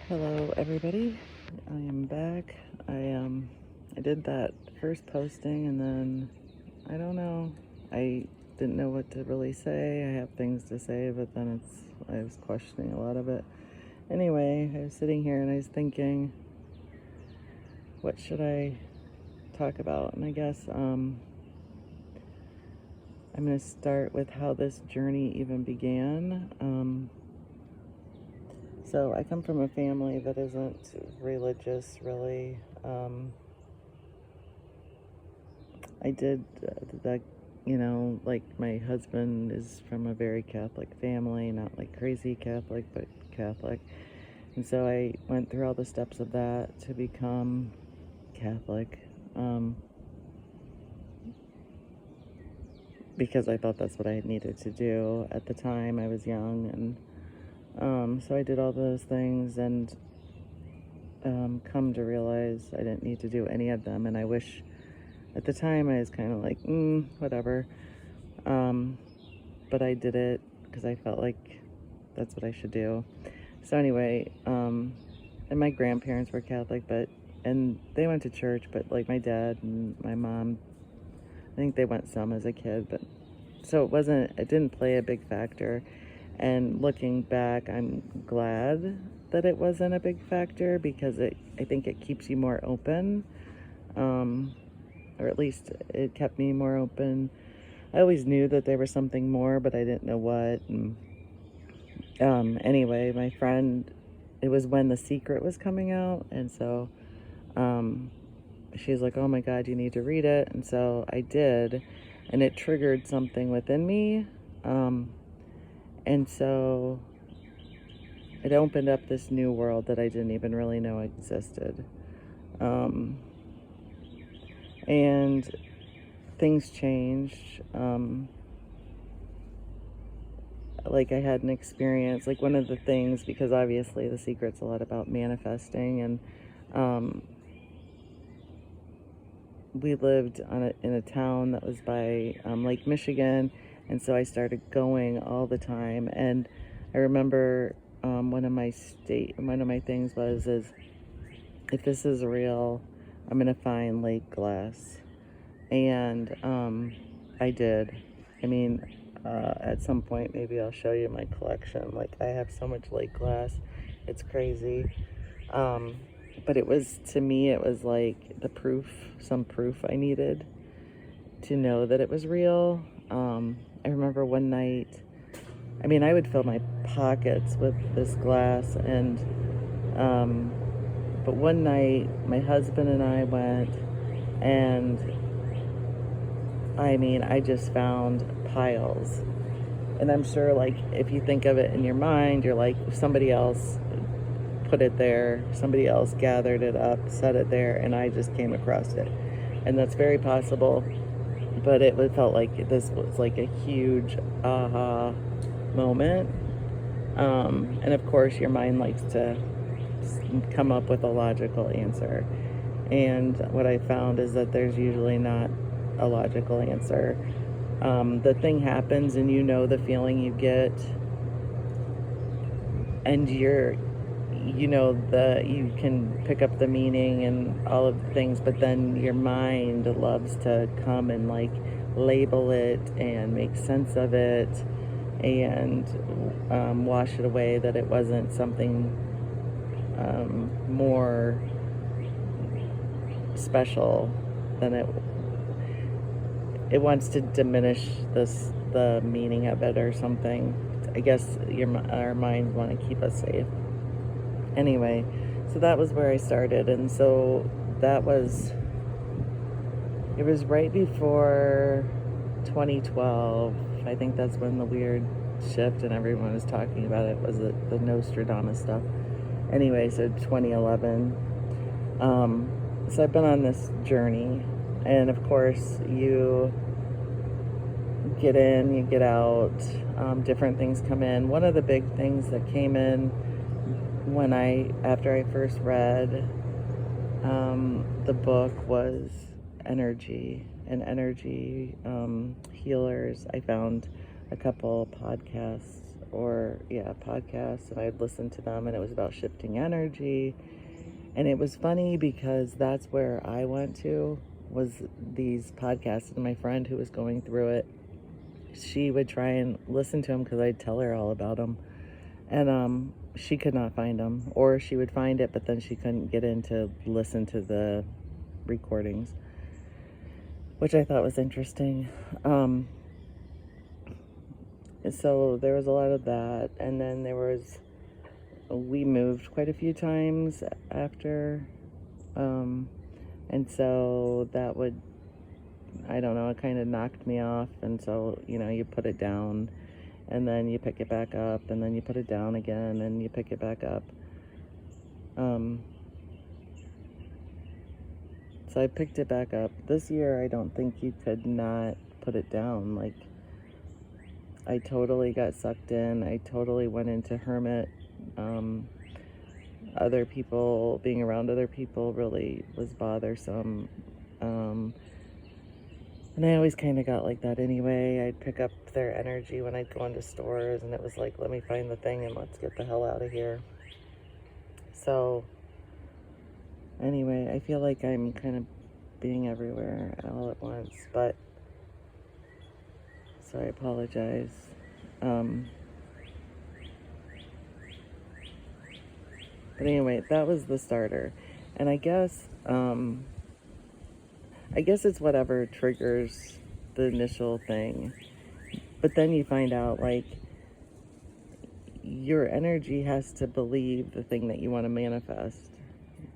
Hello, everybody. I am back. I did that first posting, and then I don't know. I didn't know what to really say. I have things to say, but then I was questioning a lot of it. Anyway, I was sitting here and I was thinking, what should I talk about? And I guess I'm going to start with how this journey even began. So I come from a family that isn't religious, really. I did like my husband is from a very Catholic family, not like crazy Catholic, but Catholic. And so I went through all the steps of that to become Catholic, because I thought that's what I needed to do at the time. I was young, and so I did all those things, and come to realize I didn't need to do any of them. And I wish at the time I was kind of like, whatever. But I did it because I felt like that's what I should do. So anyway, and my grandparents were Catholic, and they went to church, but like my dad and my mom, I think they went some as a kid, but so it didn't play a big factor. And looking back, I'm glad that it wasn't a big factor, because I think it keeps you more open, or at least it kept me more open. I always knew that there was something more, but I didn't know what. And anyway, my friend, it was when The Secret was coming out, and so she's like, oh my God, you need to read it. And so I did, and it triggered something within me. And so it opened up this new world that I didn't even really know existed. And things changed. Like I had an experience, like one of the things, because obviously The Secret's a lot about manifesting, and we lived in a town that was by Lake Michigan, and so I started going all the time. And I remember one of my things is, if this is real, I'm gonna find lake glass. And I did. I mean, at some point maybe I'll show you my collection. Like, I have so much lake glass, it's crazy. But to me it was like some proof I needed to know that it was real. I remember one night, I mean, I would fill my pockets with this glass, and but one night my husband and I went, and I mean, I just found piles. And I'm sure, like, if you think of it in your mind, you're like, somebody else put it there, somebody else gathered it up, set it there, and I just came across it. And that's very possible, but it felt like this was like a huge aha moment. And of course, your mind likes to come up with a logical answer. And what I found is that there's usually not a logical answer. The thing happens, and you know the feeling you get, and you can pick up the meaning and all of the things, but then your mind loves to come and like label it and make sense of it, and wash it away, that it wasn't something more special than it wants to diminish the meaning of it or something. I guess our minds want to keep us safe. Anyway, so that was where I started, and so it was right before 2012. I think that's when the weird shift and everyone was talking about it, was the Nostradamus stuff. Anyway, so 2011. So I've been on this journey, and of course you get in, you get out, different things come in. One of the big things that came in after I first read the book was energy and energy healers. I found a couple podcasts podcasts, and I'd listen to them, and it was about shifting energy. And it was funny because that's where I went to, was these podcasts, and my friend who was going through it, she would try and listen to them because I'd tell her all about them, and she could not find them, or she would find it but then she couldn't get in to listen to the recordings, which I thought was interesting. So there was a lot of that, and then we moved quite a few times after, and so that would, I don't know, it kind of knocked me off. And so, you put it down, and then you pick it back up, and then you put it down again, and you pick it back up. So I picked it back up. This year, I don't think you could not put it down. Like, I totally got sucked in. I totally went into hermit. Other people, being around other people really was bothersome. And I always kind of got like that anyway. I'd pick up their energy when I'd go into stores, and it was like, let me find the thing and let's get the hell out of here. So anyway, I feel like I'm kind of being everywhere all at once, so I apologize. But anyway, that was the starter. And I guess it's whatever triggers the initial thing. But then you find out, like, your energy has to believe the thing that you want to manifest,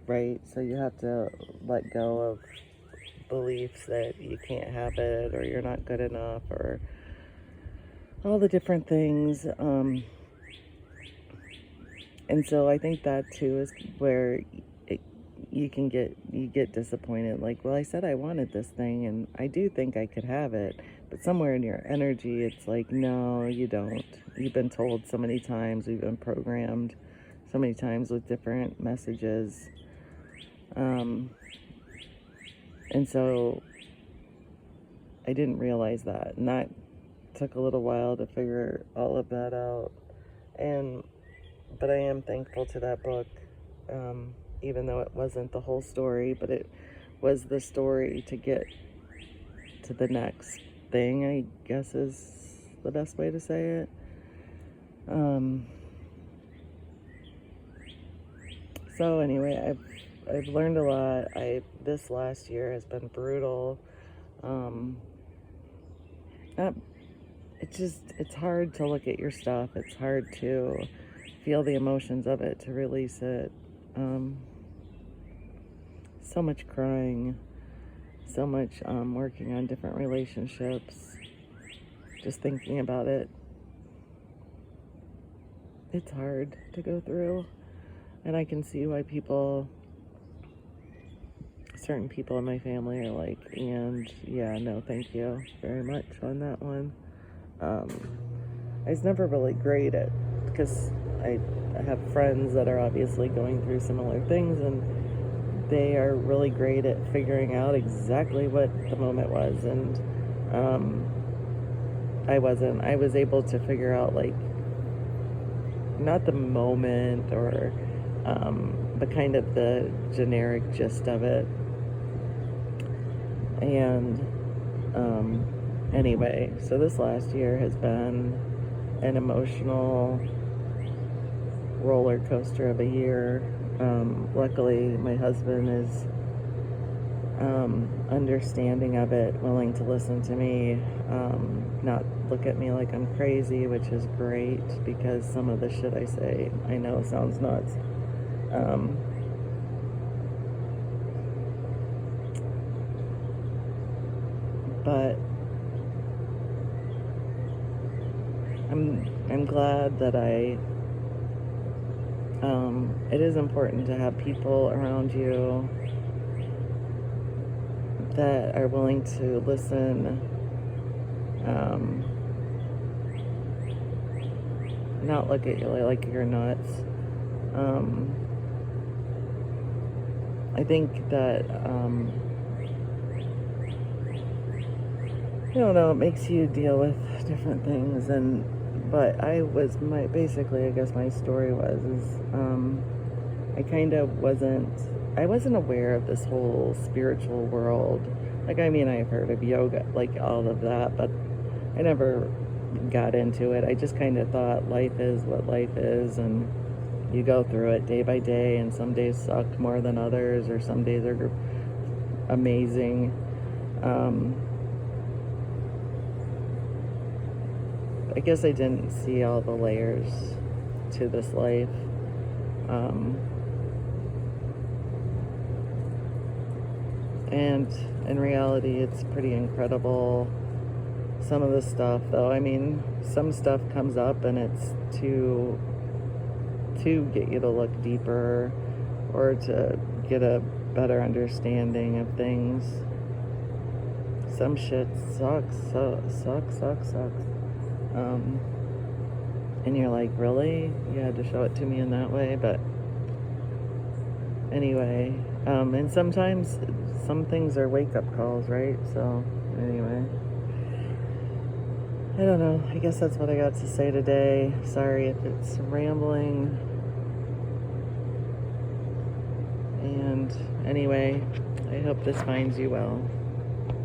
right? So you have to let go of beliefs that you can't have it, or you're not good enough, or all the different things. And so I think that too is where you get disappointed. Like, well, I said I wanted this thing, and I do think I could have it, but somewhere in your energy, it's like, no, you don't. You've been told so many times, we've been programmed so many times with different messages. And so I didn't realize that, and that took a little while to figure all of that out. But I am thankful to that book, even though it wasn't the whole story, but it was the story to get to the next thing, I guess is the best way to say it. So anyway, I've learned a lot. This last year has been brutal. It's hard to look at your stuff. It's hard to feel the emotions of it, to release it. So much crying, so much working on different relationships, just thinking about it. It's hard to go through, and I can see why certain people in my family are like, and yeah, no, thank you very much on that one. I was never really great at, because I have friends that are obviously going through similar things, and they are really great at figuring out exactly what the moment was, and I wasn't. I was able to figure out, like, not the moment, or but kind of the generic gist of it. And anyway, so this last year has been an emotional roller coaster of a year. Luckily, my husband is understanding of it, willing to listen to me, not look at me like I'm crazy, which is great, because some of the shit I say, I know sounds nuts. But I'm glad that it is important to have people around you that are willing to listen, not look at you like you're nuts. I think that, I don't know, it makes you deal with different things, and but basically, I guess my story is, I kind of I wasn't aware of this whole spiritual world. Like, I mean, I've heard of yoga, like all of that, but I never got into it. I just kind of thought life is what life is, and you go through it day by day, and some days suck more than others, or some days are amazing. I guess I didn't see all the layers to this life. And in reality, it's pretty incredible. Some of the stuff, though, I mean, some stuff comes up and it's to get you to look deeper or to get a better understanding of things. Some shit sucks. And you're like, really? You had to show it to me in that way? But anyway, and sometimes some things are wake-up calls, right? So anyway, I don't know. I guess that's what I got to say today. Sorry if it's rambling. And anyway, I hope this finds you well.